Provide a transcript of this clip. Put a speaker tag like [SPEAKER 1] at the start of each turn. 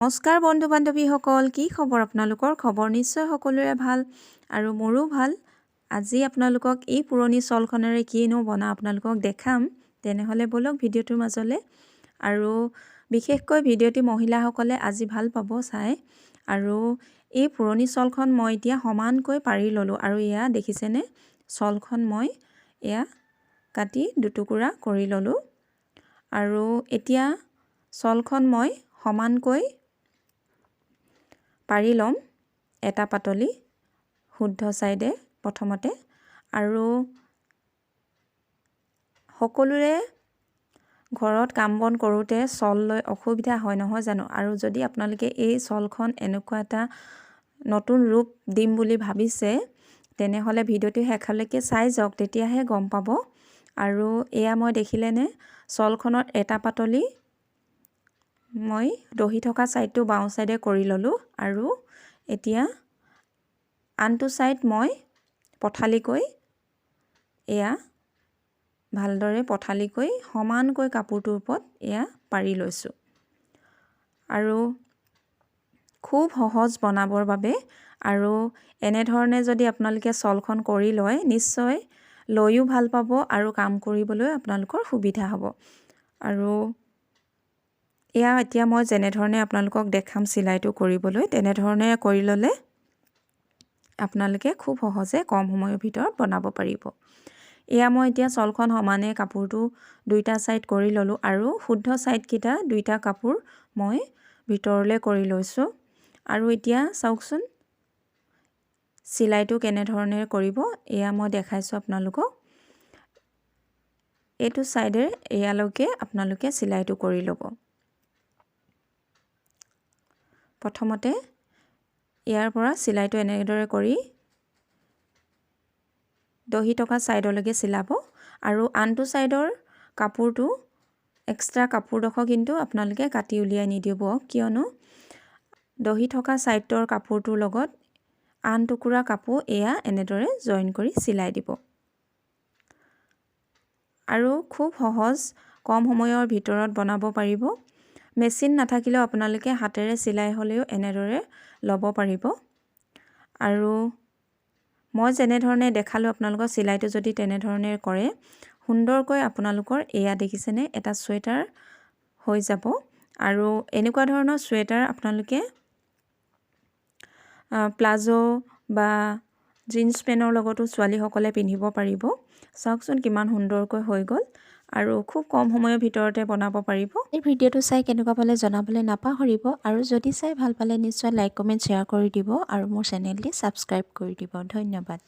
[SPEAKER 1] নমস্কাৰ বন্ধু বান্ধৱীসকল, কি খবৰ আপোনালোকৰ? খবৰ নিশ্চয় সকলোৰে ভাল আৰু মোৰো ভাল। আজি আপোনালোকক এই পুৰণি চলখনেৰে কিনো বনা আপোনালোকক দেখাম। তেনেহ'লে বলক ভিডিঅ'টোৰ মাজলৈ। আৰু বিশেষকৈ ভিডিঅ'টি মহিলাসকলে আজি ভাল পাব চাই। আৰু এই পুৰণি চলখন মই এতিয়া সমানকৈ পাৰি ল'লোঁ আৰু এয়া দেখিছেনে, চলখন মই এয়া কাটি দুটুকুৰা কৰি ল'লোঁ। আৰু এতিয়া চলখন মই সমানকৈ পাৰি ল'ম এটা পাতলি শুদ্ধ চাইডে প্ৰথমতে। আৰু সকলোৰে ঘৰত কাম বন কৰোঁতে চল লৈ অসুবিধা হয় নহয় জানো? আৰু যদি আপোনালোকে এই চলখন এনেকুৱা এটা নতুন ৰূপ দিম বুলি ভাবিছে, তেনেহ'লে ভিডিঅ'টো শেষলৈকে চাই যাওক, তেতিয়াহে গম পাব। আৰু এয়া মই দেখিলেনে, চলখনৰ এটা পাতলি মই দহি থকা ছাইডটো বাওঁ ছাইডে কৰি ল'লোঁ। আৰু এতিয়া আনটো ছাইড মই পঠালিকৈ এয়া ভালদৰে পঠালিকৈ সমানকৈ কাপোৰটোৰ ওপৰত এয়া পাৰি লৈছোঁ। আৰু খুব সহজ বনাবৰ বাবে। আৰু এনেধৰণে যদি আপোনালোকে চলখন কৰি লয়, নিশ্চয় লৈও ভাল পাব আৰু কাম কৰিবলৈ আপোনালোকৰ সুবিধা হ'ব। আৰু এয়া এতিয়া মই যেনেধৰণে আপোনালোকক দেখাম চিলাইটো কৰিবলৈ, তেনেধৰণে কৰি ল'লে আপোনালোকে খুব সহজে কম সময়ৰ ভিতৰত বনাব পাৰিব। এয়া মই এতিয়া চলখন সমানে কাপোৰটো দুইটা ছাইড কৰি ল'লোঁ আৰু শুদ্ধ ছাইডকেইটা দুইটা কাপোৰ মই ভিতৰলৈ কৰি লৈছোঁ। আৰু এতিয়া চাওকচোন চিলাইটো কেনেধৰণে কৰিব, এয়া মই দেখাইছোঁ আপোনালোকক। এইটো ছাইডে এয়ালৈকে আপোনালোকে চিলাইটো কৰি ল'ব। প্ৰথমতে ইয়াৰ পৰা চিলাইটো এনেদৰে কৰি দহি থকা ছাইডলৈকে চিলাব। আৰু আনটো ছাইডৰ কাপোৰটো এক্সট্ৰা কাপোৰডোখৰ কিন্তু আপোনালোকে কাটি উলিয়াই নিদিব, কিয়নো দহি থকা ছাইডৰ কাপোৰটোৰ লগত আন টুকুৰা কাপোৰ এয়া এনেদৰে জইন কৰি চিলাই দিব। আৰু খুব সহজ কম সময়ৰ ভিতৰত বনাব পাৰিব। মেচিন নাথাকিলেও আপোনালোকে হাতেৰে চিলাই হ'লেও এনেদৰে ল'ব পাৰিব। আৰু মই যেনেধৰণে দেখালোঁ আপোনালোকৰ চিলাইটো যদি তেনেধৰণে কৰে, সুন্দৰকৈ আপোনালোকৰ এয়া দেখিছেনে এটা চুৱেটাৰ হৈ যাব। আৰু এনেকুৱা ধৰণৰ চুৱেটাৰ আপোনালোকে প্লাজো বা জিন্স পেণ্টৰ লগতো ছোৱালীসকলে পিন্ধিব পাৰিব। চাওকচোন কিমান সুন্দৰকৈ হৈ গ'ল আৰু খুব কম সময়ৰ ভিতৰতে বনাব পাৰিব। এই ভিডিঅ'টো চাই কেনেকুৱা পালে জনাবলৈ নাপাহৰিব। আৰু যদি চাই ভাল পালে নিশ্চয় লাইক কমেণ্ট শ্বেয়াৰ কৰি দিব আৰু মোৰ চেনেলটি ছাবস্ক্ৰাইব কৰি দিব। ধন্যবাদ।